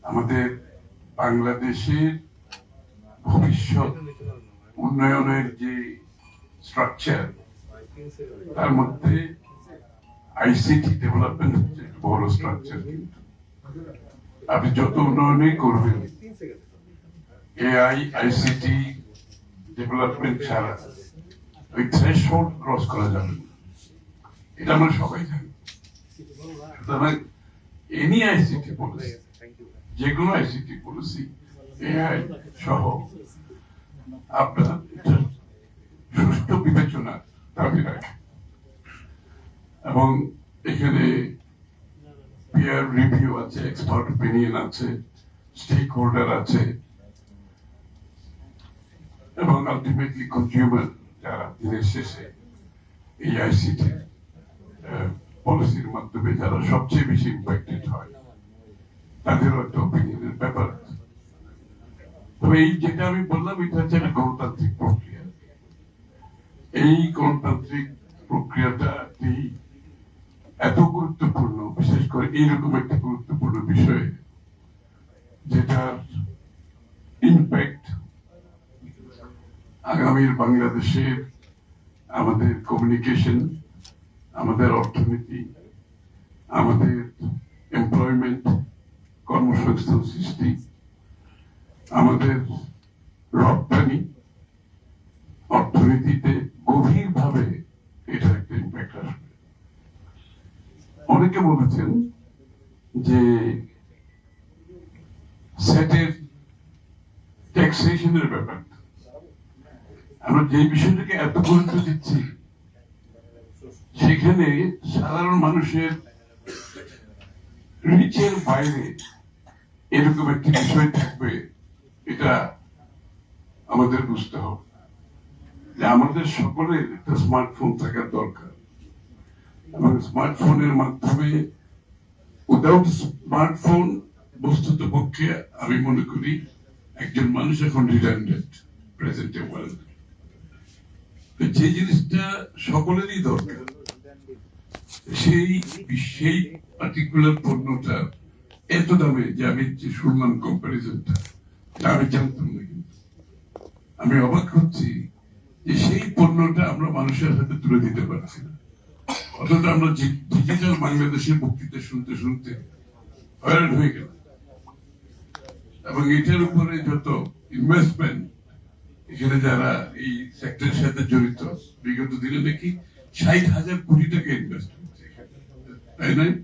আমাদের বাংলাদেশের ভবিষ্যৎ উন্নয়নের যে স্ট্রাকচার, তার মধ্যে আইসিটি ডেভেলপমেন্ট হচ্ছে বড় স্ট্রাকচার। কিন্তু আপনি যত উন্নয়নই করবেন, এআই আইসিটি ডেভেলপমেন্ট ছাড়া ওই থ্রেশহোল্ড ক্রস করা যাবে না, এটা আমরা সবাই জানি। সুতরাং এনি আইসিটি পলিসি, যে কোনো আইসিটি পলিসি এআই সহ আপনার সুষ্ঠু বিবেচনার দাবি রাখে, এবং এখানে পিয়ার রিভিউ আছে, এক্সপার্ট ওপিনিয়ন আছে, স্টেক হোল্ডার আছে, এবং আলটিমেটলি কনজিউমার যারা দিনের শেষে এই আইসিটি পলিসির মাধ্যমে যারা সবচেয়ে বেশি ইম্প্যাক্টেড হয়, তাদেরও একটা ওপিনিয়নের ব্যাপার আছে। তবে এই যেটা আমি বললাম, এটা হচ্ছে একটা গণতান্ত্রিক প্রক্রিয়া। এই গণতান্ত্রিক প্রক্রিয়াটাই এত গুরুত্বপূর্ণ, বিশেষ করে এইরকম একটা গুরুত্বপূর্ণ বিষয়ে যেটার ইম্প্যাক্ট আগামীর বাংলাদেশের আমাদের কমিউনিকেশন, আমাদের অর্থনীতি, আমাদের এমপ্লয়মেন্ট, কর্মসংস্থান সৃষ্টি, আমাদের রপ্তানি অর্থনীতিতে গভীরভাবে এটা একটা ইম্প্যাক্ট আসবে। অনেকে বলেছেন যে সেটের ট্যাক্সেশনের ব্যাপারটা, আমরা যে বিষয়টাকে এত গুরুত্ব দিচ্ছি, সেখানে সাধারণ মানুষের রিচের বাইরে এরকম একটি বিষয় থাকবে, এটা আমাদের বুঝতে হবে যে আমাদের সকলের একটা স্মার্টফোন থাকার দরকার, এবং স্মার্টফোনের মাধ্যমে, উইদাউট স্মার্টফোন বস্তুত পক্ষে আমি মনে করি একজন মানুষ এখন রিডান্ডেন্ট প্রেজেন্ট ওয়ার্ল্ড। যে জিনিসটা সকলেরই দরকার, সেই পার্টিকুলার পণ্যটা এত দামে, যে আমি যে শুনলাম কম্পারিজনটা, আমি জানতাম না, কিন্তু আমি অবাক হচ্ছি যে সেই পণ্যটা আমরা মানুষের হাতে তুলে দিতে পারছি না। অথচ আমরা ডিজিটাল বাংলাদেশের বক্তৃতা শুনতে শুনতে হয়রান হয়ে গেল, এবং এটার উপরে যত ইনভেস্টমেন্ট, এখানে যারা এই সেক্টরের সাথে জড়িত, বিগত দিনে দেখি ৬০,০০০ কোটি টাকা ইনভেস্ট হচ্ছে, তাই নয়?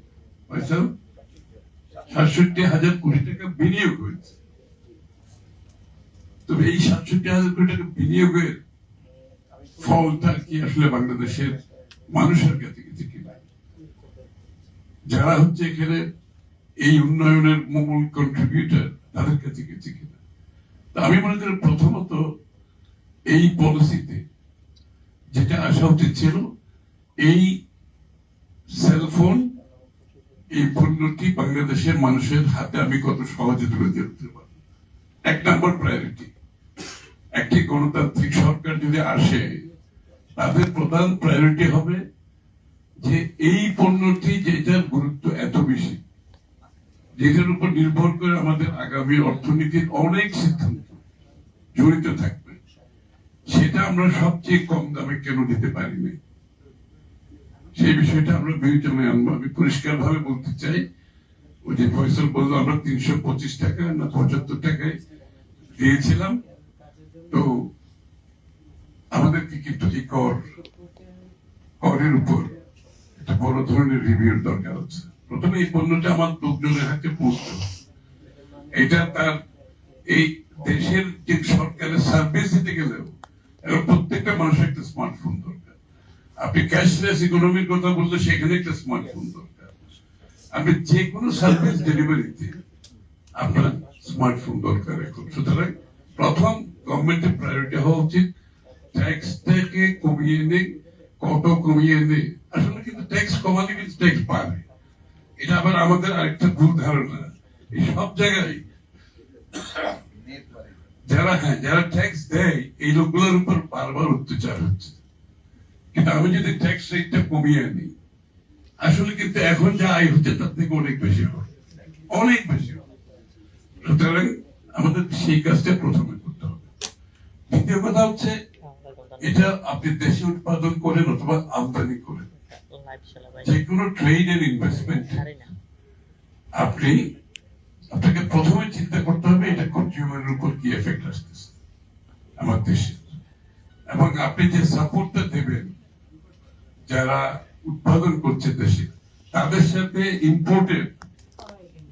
৬৭,০০০ কোটি টাকা বিনিয়োগ হয়েছে। তবে এই ৬৭,০০০ কোটি টাকা বিনিয়োগের ফলটা কি আসলে বাংলাদেশের মানুষের কাছে গেছে কিনা, যারা হচ্ছে এখানে এই উন্নয়নের মূল কন্ট্রিবিউটর, তাদের কাছে গেছে কিনা? আমি মনে করি প্রথমত এই পলিসিতে যেটা আসা উচিত ছিল, এই সেলফোন, এই পণ্যটি বাংলাদেশের মানুষের হাতে আমি কত সহজে তুলে দিতে পারি, এক নম্বর প্রায়োরিটি। একটি গণতান্ত্রিক সরকার যদি আসে, তাদের প্রধান প্রায়োরিটি হবে যে এই পণ্যটি, যেটার গুরুত্ব এত বেশি, যেটার উপর নির্ভর করে আমাদের আগামী অর্থনীতির অনেক সিদ্ধান্ত জড়িত থাকবে, সেটা আমরা সবচেয়ে কম দামে কেন দিতে পারিনি, সেই বিষয়টা আমরা বিবেচনায় আনবো। আমি পরিষ্কার ভাবে বলতে চাই, ওই যে ফয়সাল বললো আমরা ৩২৫ টাকা না ৭৫ টাকায় দিয়েছিলাম, তো আমাদেরকে কিন্তু এই করের উপর একটা বড় ধরনের রিভিউর দরকার আছে। প্রথমে এই পণ্যটা আমার লোকজনের হাতে পৌঁছতে, এটা তার এই দেশের যে সরকারের সার্ভিস দিতে গেলেও প্রত্যেকটা মানুষের একটা স্মার্টফোন দরকার। আপনি ক্যাশলেস ইকোনমির কথা বললে সেখানে একটা স্মার্টফোন দরকার। আপনি যে কোনো সার্ভিস ডেলিভারিতে আপনার স্মার্টফোন দরকার এখন। সুতরাং প্রথম গভর্নমেন্টের প্রায়োরিটি হওয়া উচিত ট্যাক্সটাকে কমিয়ে এনে, কত কমিয়ে এনে, আসলে কিন্তু ট্যাক্স কমালে কিন্তু ট্যাক্স বাড়ে, এটা আবার আমাদের আরেকটা ভুল ধারণা। এই সব জায়গায় যারা ট্যাক্স দেয়, এই লোকগুলোর উপর বারবার অত্যাচার হচ্ছে। কিন্তু আমি যদি ট্যাক্স রেটটা কমিয়ে আনি, আসলে কিন্তু এখন যা আয় হচ্ছে তার থেকে অনেক বেশি হয়, অনেক বেশি হয়। সুতরাং আমাদের সেই কাজটা প্রথমে করতে হবে। দ্বিতীয় কথা হচ্ছে, এটা আপনি দেশে উৎপাদন করেন অথবা আমদানি করেন, যে কোনো ট্রেড এন্ড ইনভেস্টমেন্ট আপনাকে প্রথমে চিন্তা করতে হবে এটা কনজিউমারের উপর কি এফেক্ট আসতেছে আমার দেশে, এবং আপনি যে সাপোর্টটা দেবেন যারা উৎপাদন করছে দেশে, তাদের সাথে ইম্পোর্টের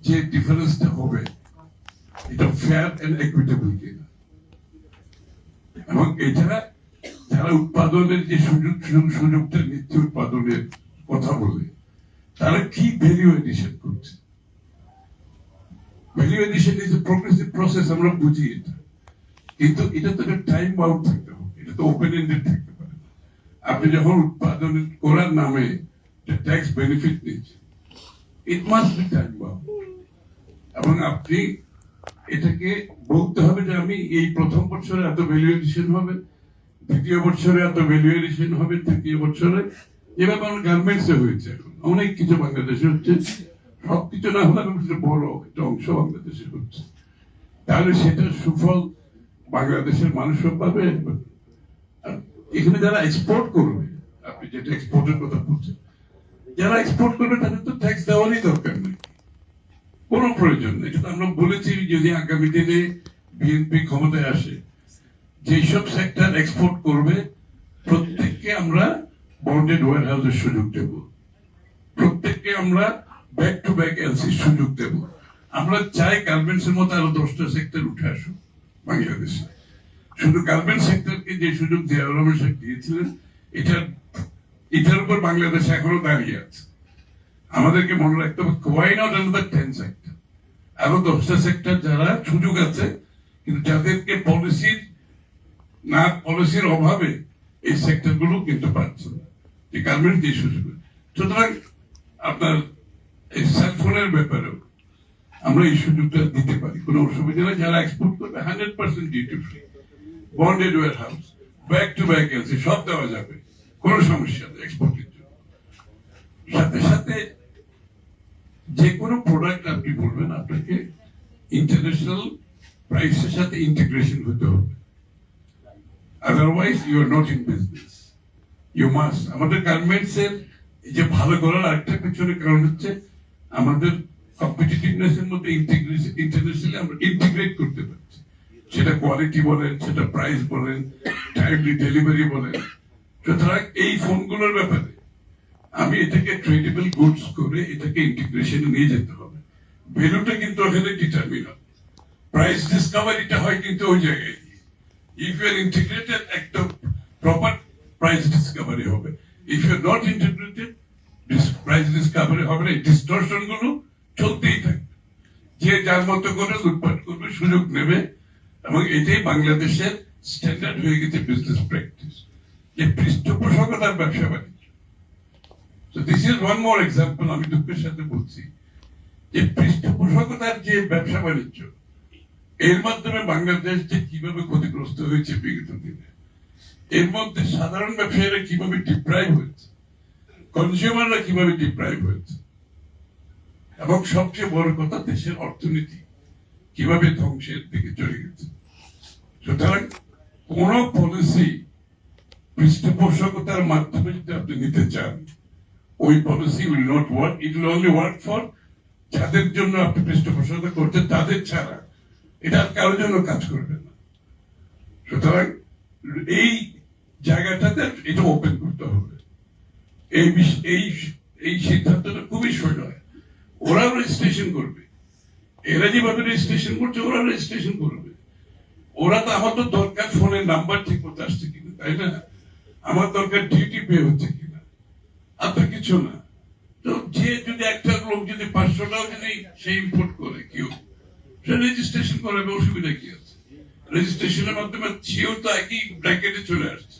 যে ডিফারেন্সটা হবে এটা ফেয়ার এন্ড ইকুইটেবল কিনা, এবং এটা যারা উৎপাদনের যে সুযোগটা নিচ্ছে উৎপাদনের কথা বলে, তারা কি ভ্যালু এডিশন করছে। Value addition is a progressive process, আমরা বুঝি এটা, কিন্তু এটা তো একটা টাইম বাউন্ড থাকতে হবে, এটা তো ওপেন এন্ডেড থাকতে পারে। আপনি যখন উৎপাদন করার নামে ট্যাক্স বেনিফিট নিচ্ছেন, it must be time bound, এবং আপনি এটাকে বলতে হবে যে আমি এই প্রথম বছরে এত ভ্যালু এডিশন হবে, দ্বিতীয় বছরে এত ভ্যালু এডিশন হবে, তৃতীয় বছরে, যেভাবে আমার গার্মেন্টসে হয়েছে। এখন অনেক কিছু বাংলাদেশে হচ্ছে, সবকিছু না হলে বড় একটা অংশ বাংলাদেশে হচ্ছে, তাহলে সেটার সুফল বাংলাদেশের মানুষও পাবে। এখানে যারা এক্সপোর্ট করবে, আপনি যেটা এক্সপোর্টের কথা বলছেন, যারা এক্সপোর্ট করবে তাদের তো ট্যাক্স দেওয়ারই দরকার নেই, কোনো প্রয়োজন নেই। এটা আমরা বলেছি যদি আগামী দিনে বিএনপি ক্ষমতায় আসে, যেসব সেক্টর এক্সপোর্ট করবে প্রত্যেককে আমরা বন্ডেড ওয়্যার হাউসের সুযোগ দেব, প্রত্যেককে আমরা ব্যাক টু ব্যাক এলসির সুযোগ দেব। আমরা চাই গার্মেন্টস এর মতো আরো 10টা সেক্টর উঠে আসুক বাংলাদেশে। শুধু গার্মেন্টস সেক্টরকে যে সুযোগ জিয়াউর রহমান সাহেব দিয়েছিলেন, এটার উপর বাংলাদেশ এখনো দাঁড়িয়ে আছে। আমাদেরকে মনে রাখতে হবে, ওয়াই নট অ্যানাদার 10 সেক্টর, আরো 10টা সেক্টর যারা সুযোগ আছে, কিন্তু যাদেরকে পলিসির অভাবে এই সেক্টর গুলো কিন্তু পাচ্ছে না, যে গার্মেন্ট দিয়ে সুযোগ। সুতরাং আপনার এই সেলফোনের ব্যাপারেও আমরা এই সুযোগটা দিতে পারি, কোনো অসুবিধা নেই। যারা এক্সপোর্ট করবে 100% duty free, bonded warehouse, back to back LC সব দেওয়া যাবে, কোনো সমস্যা নেই এক্সপোর্টের জন্য। সাথে সাথে যে কোনো প্রোডাক্ট আপনি বলবেন, আপনাকে ইন্টারন্যাশনাল প্রাইসের সাথে ইন্টিগ্রেশন হতে হবে, otherwise you are not in business. You must. আমাদের গার্মেন্টস এর এই যে ভালো করার আরেকটা পিছনে কারণ হচ্ছে, আমাদের কম্পিটিটিভনেস এর মধ্যে ইন্টারন্যাশনালি আমরা ইন্টিগ্রেট করতে পারছি, সেটা কোয়ালিটি বলেন, সেটা প্রাইস বলেন, টাইমলি ডেলিভারি বলেন। সুতরাং এই ফোনগুলোর ব্যাপারে আমি এটাকে ট্রেডেবল গুডস করে এটাকে ইন্টিগ্রেশনে নিয়ে যেতে হবে। ভ্যালুটা কিন্তু ওখানে ডিটারমিন হবে, প্রাইস ডিসকাভারিটা হয় কিন্তু ওই জায়গায়। ইফ ইউ আর ইন্টিগ্রেটেড, একটা প্রপার প্রাইস ডিসকাভারি হবে। If you are not integrated, price discovery হবে না, ডিস্টরশন গুলো চলতেই থাকবে, যে যার মতো করে লুটপাট করবে, সুযোগ নেবে, এবং এটাই বাংলাদেশের স্ট্যান্ডার্ড হয়ে গেছে বিজনেস প্র্যাকটিস, যে পৃষ্ঠপোষকতার ব্যবসা বাণিজ্য। So this is one more example, আমি দুঃখের সাথে বলছি, যে পৃষ্ঠপোষকতার যে ব্যবসা বাণিজ্য, এর মাধ্যমে বাংলাদেশ যে কিভাবে ক্ষতিগ্রস্ত হয়েছে বিগত দিনে, এর মধ্যে সাধারণ ব্যবসায়ীরা কিভাবে ডিপ্রাইভ হয়েছে, কনজিউমাররা কিভাবে ডিপ্রাইভ হয়েছে, এবং সবচেয়ে বড় কথা দেশের অর্থনীতি কিভাবে ধ্বংসের দিকে চলে গেছে। সুতরাং কোন পলিসি পৃষ্ঠপোষকতার মাধ্যমে যদি আপনি নিতে চান, ওই policy will not work. It will only work for যাদের জন্য আপনি পৃষ্ঠপোষকতা করছেন, তাদের ছাড়া এটা কারোর জন্য কাজ করবে না। সুতরাং এই জায়গাটাতে এটা ওপেন করতে হবে। এই সিদ্ধান্তটা খুবই সোজা। ওরা রেজিস্ট্রেশন করবে, এরা যেভাবে রেজিস্ট্রেশন করছে ওরা রেজিস্ট্রেশন করবে। ওরা তো, আমার তো দরকার ফোনের নাম্বার ঠিক মতো আসছে কিনা, তাই না? আমার দরকার ডিউটি পে হচ্ছে কিনা, আপনার কিছু না। তো যে যদি একটা লোক যদি 500 টাকা যদি সে ইম্পোর্ট করে, কেউ সে রেজিস্ট্রেশন করাবে, অসুবিধা কি আছে? রেজিস্ট্রেশনের মাধ্যমে সেও তো একই ব্র্যাকেটে চলে আসছে,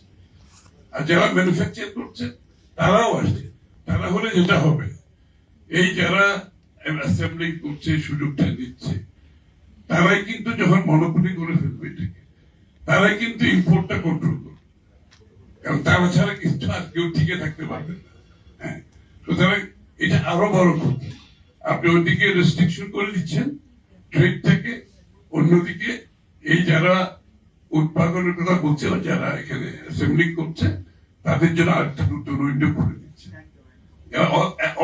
আর যারা ম্যানুফ্যাকচার করছে তারাও আসছে। তারা হলে যেটা হবে, এই যারা অ্যাসেম্বলিং করছে, সুযোগটা দিচ্ছে, তারাই কিন্তু যখন মনোপলি করে ফেলবে এটাকে, তারাই কিন্তু ইম্পোর্টটা কন্ট্রোল করবে, কারণ তারা ছাড়া কিন্তু আর কেউ টিকে থাকতে পারবে না। হ্যাঁ, সুতরাং এটা আরো বড় ক্ষতি। আপনি ওইদিকে রেস্ট্রিকশন করে দিচ্ছেন ট্রেড থেকে, অন্যদিকে এই যারা উৎপাদনের কথা বলছে বা যারা এখানে অ্যাসেম্বলিং করছে তাদের জন্য আরেকটা নতুন উইন্ডো করে দিচ্ছে।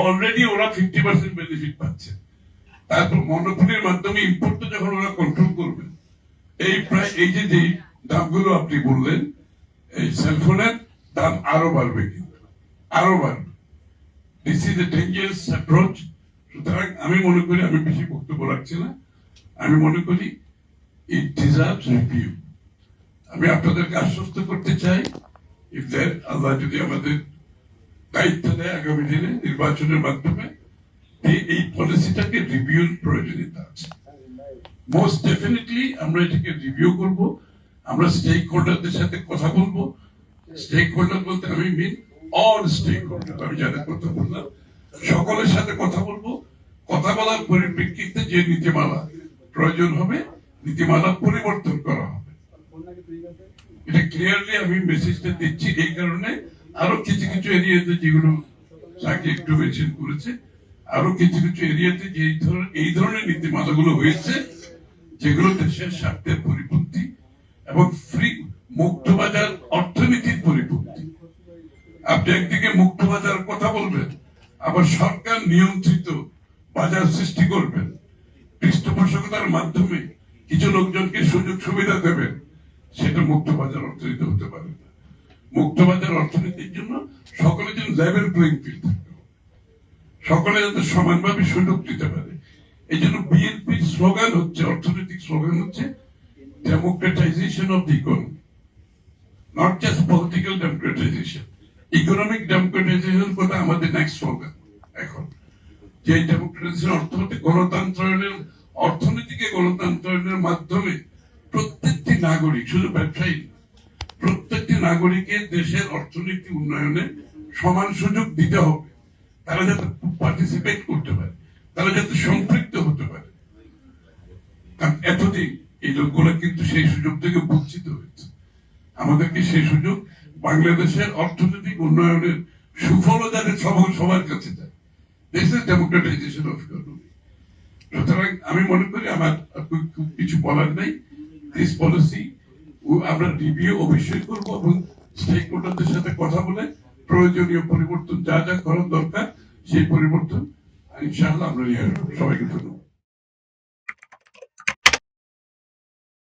অলরেডি ওরা 50% বেনিফিট পাচ্ছে। তারপর মনোপলির মাধ্যমে ইম্পোর্টটা যখন ওরা কন্ট্রোল করবে, এই প্রায় এই যে যে দামগুলো আপনি বললেন, এই সেলফোনের দাম আরো বাড়বে, কিন্তু আরো বাড়বে। This is a dangerous approach. সুতরাং আমি মনে করি, আমি বেশি বক্তব্য রাখছি না, আমি মনে করি ইট ডিজার্ভস রিভিউ। আমি আপনাদেরকে আশ্বস্ত করতে চাই, ইফ দ্যাট আল্লাহ যদি আমাদের দায়িত্ব দেয় আগামী দিনে নির্বাচনের মাধ্যমে, এই পলিসিটাকে রিভিউর প্রয়োজনীয়তা আছে। মোস্ট ডেফিনেটলি আমরা এটাকে রিভিউ করব। আমরা স্টেক হোল্ডারদের সাথে কথা বলবো। স্টেক হোল্ডার বলতে আমি মিন অল স্টেক হোল্ডার, আমি যাদের কথা বললাম সকলের সাথে কথা বলবো। কথা বলার পরিপ্রেক্ষিতে যে নীতিমালা প্রয়োজন হবে, নীতিমালা পরিবর্তন করা হবে। এটা ক্লিয়ারলি আমি মেসেজটা দিচ্ছি। এই কারণে আরো কিছু কিছু এরিয়াতে যেগুলো তাকে একটু মেনশন করেছে, আরো কিছু কিছু এরিয়াতে যে এই ধরনের নীতিমালাগুলো হয়েছে, যেগুলো দেশের স্বার্থের পরিপন্থী এবং ফ্রি মুক্ত বাজার অর্থনীতির পরিপন্থী। আপনি একদিকে মুক্ত বাজার কথা বলবেন, আবার সরকার নিয়ন্ত্রিত বাজার সৃষ্টি করবেন, পৃষ্ঠপোষকতার মাধ্যমে কিছু লোকজনকে সুযোগ সুবিধা দেবেন, সেটা মুক্ত বাজার অর্থনীতি হতে পারে না। মুক্ত বাজার অর্থনীতির জন্য সকলের জন্য লেভেল প্লেইং ফিল্ড থাকতে হবে, সকলে যাতে সমানভাবে সুযোগ দিতে পারে। এই জন্য বিএনপির স্লোগান হচ্ছে, অর্থনৈতিক স্লোগান হচ্ছে democratisation of the economy, not just political democratisation. Economic democratisation কথা আমাদের নেক্সট স্লোগান এখন। যে ডেমোক্রেটাইজেশন অর্থ হচ্ছে গণতন্ত্রের, অর্থনীতিকে গণতন্ত্রের মাধ্যমে প্রত্যেকটি নাগরিক, শুধু ব্যবসায়ী, প্রত্যেকটি নাগরিকের দেশের অর্থনীতি উন্নয়নে সমান সুযোগ দিতে হবে। তারা যাতে পার্টিসিপেট করতে পারে, তারা যাতে সম্পৃক্ত হতে পারে। কারণ এতদিন এই লোকগুলো কিন্তু সেই সুযোগ থেকে বঞ্চিত হয়েছে। আমাদেরকে সেই সুযোগ, বাংলাদেশের অর্থনৈতিক উন্নয়নের সুফল যাতে সবার কাছে যায়, this is democratisation of economy. সুতরাং আমি মনে করি আমার খুব কিছু বলার নেই। দিস পলিসি আমরা রিভিউ অবশ্যই করবো এবং স্টেক হোল্ডারদের সাথে কথা বলে প্রয়োজনীয় পরিবর্তন যা যা করার দরকার সেই পরিবর্তন ইনশাআল্লাহ আমরা নিয়ে আসবো। সবাইকে ধন্যবাদ।